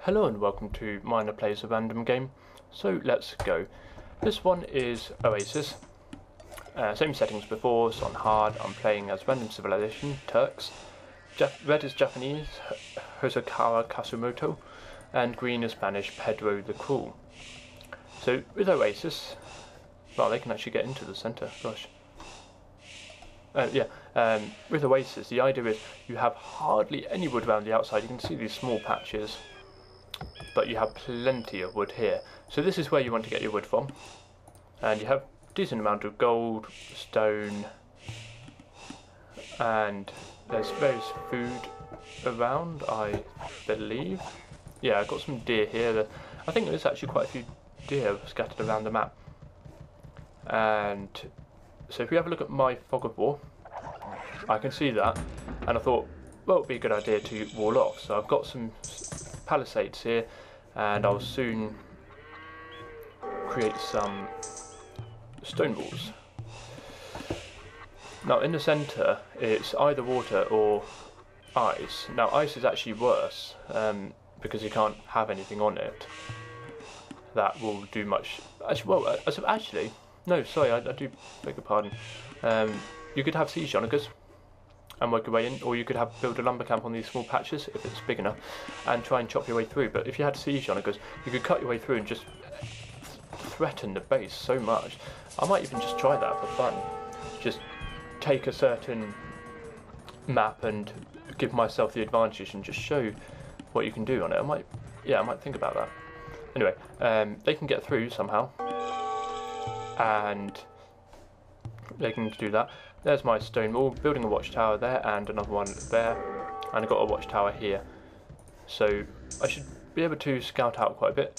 Hello and welcome to Minor Plays a Random Game. So let's go. This one is Oasis. Same settings before, so on hard I'm playing as Random Civilization, Turks. Red is Japanese, Hosokawa Kasumoto, and green is Spanish, Pedro the Cruel. So with Oasis, well, they can actually get into the centre, gosh. With Oasis, the idea is you have hardly any wood around the outside. You can see these small patches, but you have plenty of wood here. So this is where you want to get your wood from. And you have a decent amount of gold, stone, and there's various food around, I believe. Yeah, I've got some deer here. I think there's actually quite a few deer scattered around the map. And so if we have a look at my fog of war, I can see that, and I thought, well, it would be a good idea to wall off. So I've got some palisades here, and I'll soon create some stone walls. Now in the centre it's either water or ice. Now ice is actually worse because you can't have anything on it that will do much. Actually, no, sorry, I do beg your pardon. You could have siege onagers and work your way in, or you could build a lumber camp on these small patches if it's big enough and try and chop your way through. But if you had siege onagers, you could cut your way through and just threaten the base so much. I might even just try that for fun. Just take a certain map and give myself the advantage and just show what you can do on it. I might think about that. Anyway, they can get through somehow, and they can do that. There's my stone wall, building a watchtower there and another one there, and I've got a watchtower here. So I should be able to scout out quite a bit,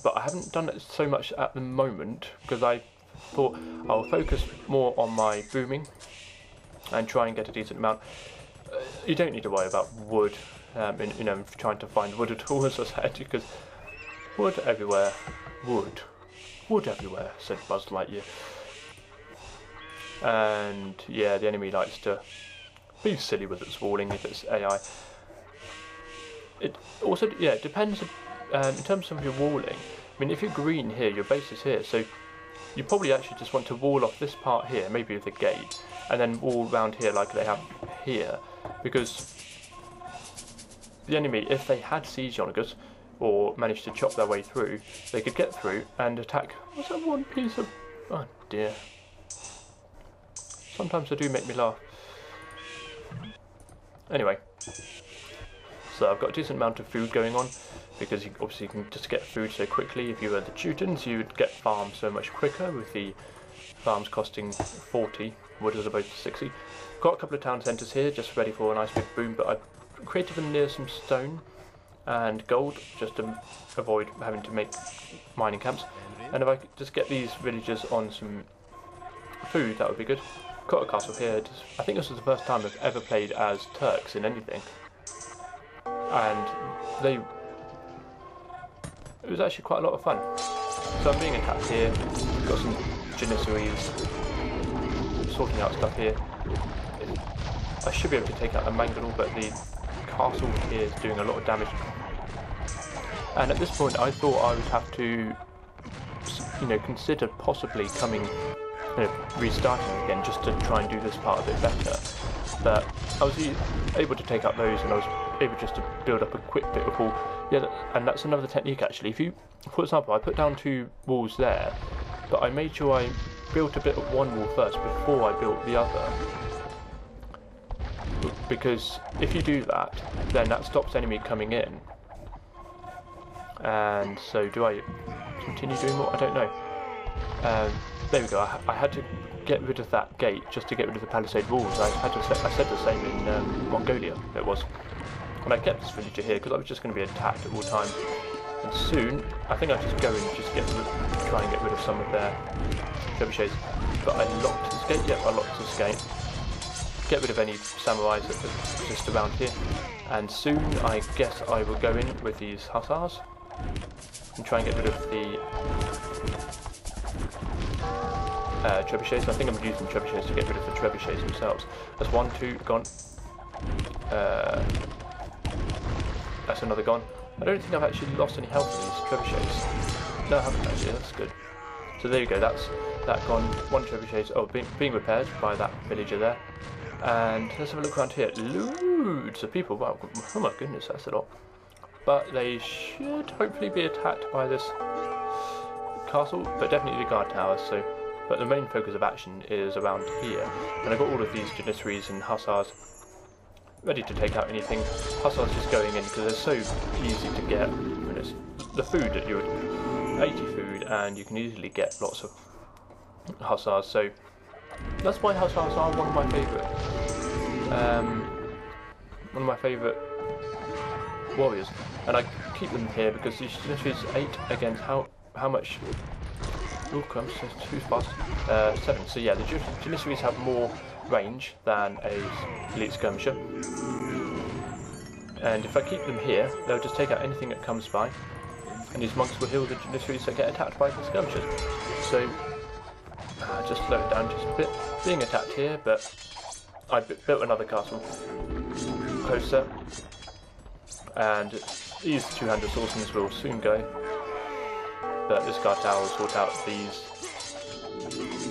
but I haven't done it so much at the moment because I thought I'll focus more on my booming and try and get a decent amount. You don't need to worry about wood, trying to find wood at all, as I said, because wood everywhere, wood everywhere, said Buzz Lightyear. And yeah, the enemy likes to be silly with its walling if it's AI. It also, yeah, it depends in terms of your walling. I mean, if you're green here, your base is here, so you probably actually just want to wall off this part here, maybe with a gate, and then wall around here like they have here, because the enemy, if they had siege onagers or managed to chop their way through, they could get through and attack. What's that one piece of... oh dear. Sometimes they do make me laugh. Anyway, so I've got a decent amount of food going on, because you obviously can just get food so quickly. If you were the Teutons, you would get farms so much quicker, with the farms costing 40, wood as opposed to 60. Got a couple of town centres here, just ready for a nice big boom, but I've created them near some stone and gold, just to avoid having to make mining camps. And if I could just get these villagers on some food, that would be good. Got a castle here. I think this was the first time I've ever played as Turks in anything, and it was actually quite a lot of fun. So I'm being attacked here. Got some janissaries, sorting out stuff here. I should be able to take out the mangonel, but the castle here is doing a lot of damage. And at this point, I thought I would have to, consider possibly restarting again just to try and do this part a bit better. But I was able to take out those, and I was able just to build up a quick bit of wall. Yeah, and that's another technique actually. If you, for example, I put down 2 walls there, but I made sure I built a bit of one wall first before I built the other. Because if you do that, then that stops enemy coming in. And so do I continue doing more? I don't know. There we go. I had to get rid of that gate just to get rid of the palisade walls. I said the same in Mongolia. It was, and I kept this villager here because I was just going to be attacked at all times. And soon, I think I'll just go and just try and get rid of some of their trebuchets. But I locked this gate. Yep, I locked this gate. Get rid of any samurais that are just around here. And soon, I guess I will go in with these hussars and try and get rid of the trebuchets. I think I'm using trebuchets to get rid of the trebuchets themselves. That's 1, 2, gone. That's another gone. I don't think I've actually lost any health in these trebuchets. No, I haven't actually, that's good. So there you go, that's that gone. One trebuchet, oh, being repaired by that villager there. And let's have a look around here. Loads of people, wow, oh my goodness, that's a lot. But they should hopefully be attacked by this castle, but definitely the guard towers, so. But the main focus of action is around here. And I've got all of these janissaries and hussars ready to take out anything. Hussars just going in because they're so easy to get. It's the food that you would 80 food, and you can easily get lots of hussars. So that's why hussars are one of my favourite warriors, and I keep them here because these janissaries 8 against how much? Oh, crumbs, too fast. 7. So yeah, the janissaries have more range than a elite skirmisher. And if I keep them here, they'll just take out anything that comes by. And these monks will heal the janissaries that get attacked by the skirmishers. So, just slow it down just a bit. Being attacked here, but I built another castle closer. And these 200 swordsmen will soon go. But this guard tower will sort out these,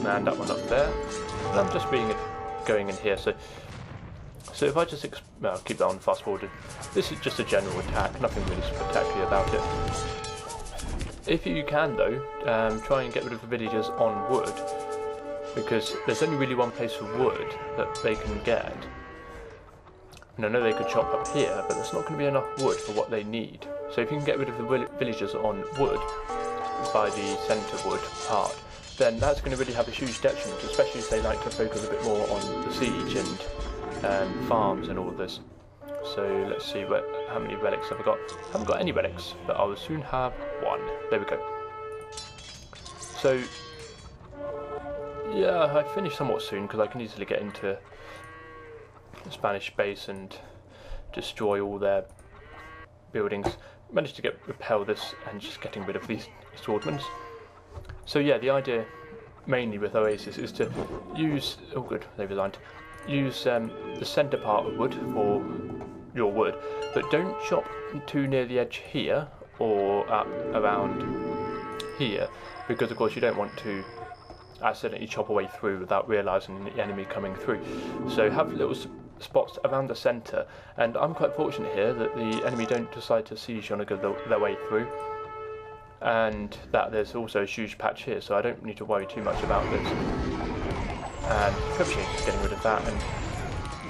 and that one up there. And I'm just going in here. So if I just keep that on fast forwarded. This is just a general attack, nothing really spectacular about it. If you can though, try and get rid of the villagers on wood, because there's only really one place for wood that they can get. And I know they could chop up here, but there's not going to be enough wood for what they need. So if you can get rid of the villagers on wood, by the centre wood part, then that's going to really have a huge detriment, especially if they like to focus a bit more on the siege and farms and all of this. So let's see how many relics have I got. I haven't got any relics, but I will soon have one. There we go. So yeah, I finish somewhat soon because I can easily get into the Spanish base and destroy all their buildings. Managed to repel this and just getting rid of these swordmen. So yeah, the idea mainly with Oasis is to use, oh good, they've resigned, use the centre part of wood for your wood, but don't chop too near the edge here or up around here, because of course you don't want to accidentally chop away through without realising the enemy coming through. So have little spots around the centre, and I'm quite fortunate here that the enemy don't decide to siege on their way through, and that there's also a huge patch here, so I don't need to worry too much about this. And trebuchets is getting rid of that, and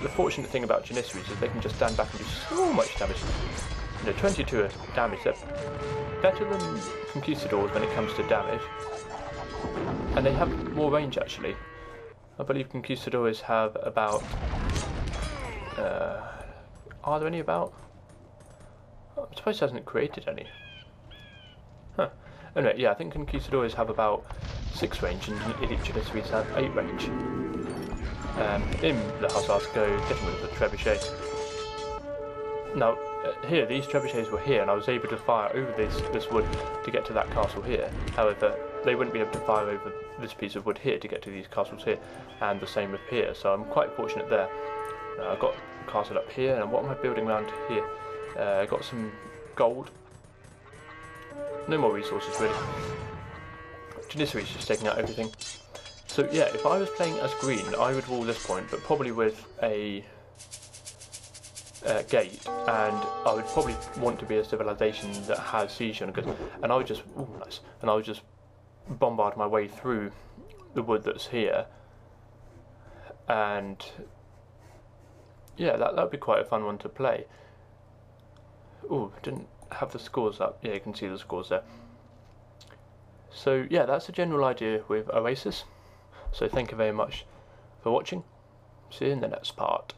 the fortunate thing about janissaries is they can just stand back and do so much damage. 22 damage, they're better than conquistadors when it comes to damage, and they have more range actually. I believe conquistadors have about are there any about? I suppose it hasn't created any. Huh. Anyway, yeah, I think conquistadors have about 6 range and elite janissaries have 8 range. In the hussars go getting rid of the trebuchet. Now, here, these trebuchets were here and I was able to fire over this wood to get to that castle here. However, they wouldn't be able to fire over this piece of wood here to get to these castles here, and the same with here, so I'm quite fortunate there. I've got a castle up here, and what am I building around here? I've got some gold. No more resources really. Janissaries just taking out everything. So yeah, if I was playing as green, I would wall this point, but probably with a gate, and I would probably want to be a civilization that has siege on it, and I would just, ooh, nice, and I would just bombard my way through the wood that's here, and yeah, that would be quite a fun one to play. Oh, didn't have the scores up. Yeah, you can see the scores there. So yeah, that's the general idea with Oasis. So thank you very much for watching. See you in the next part.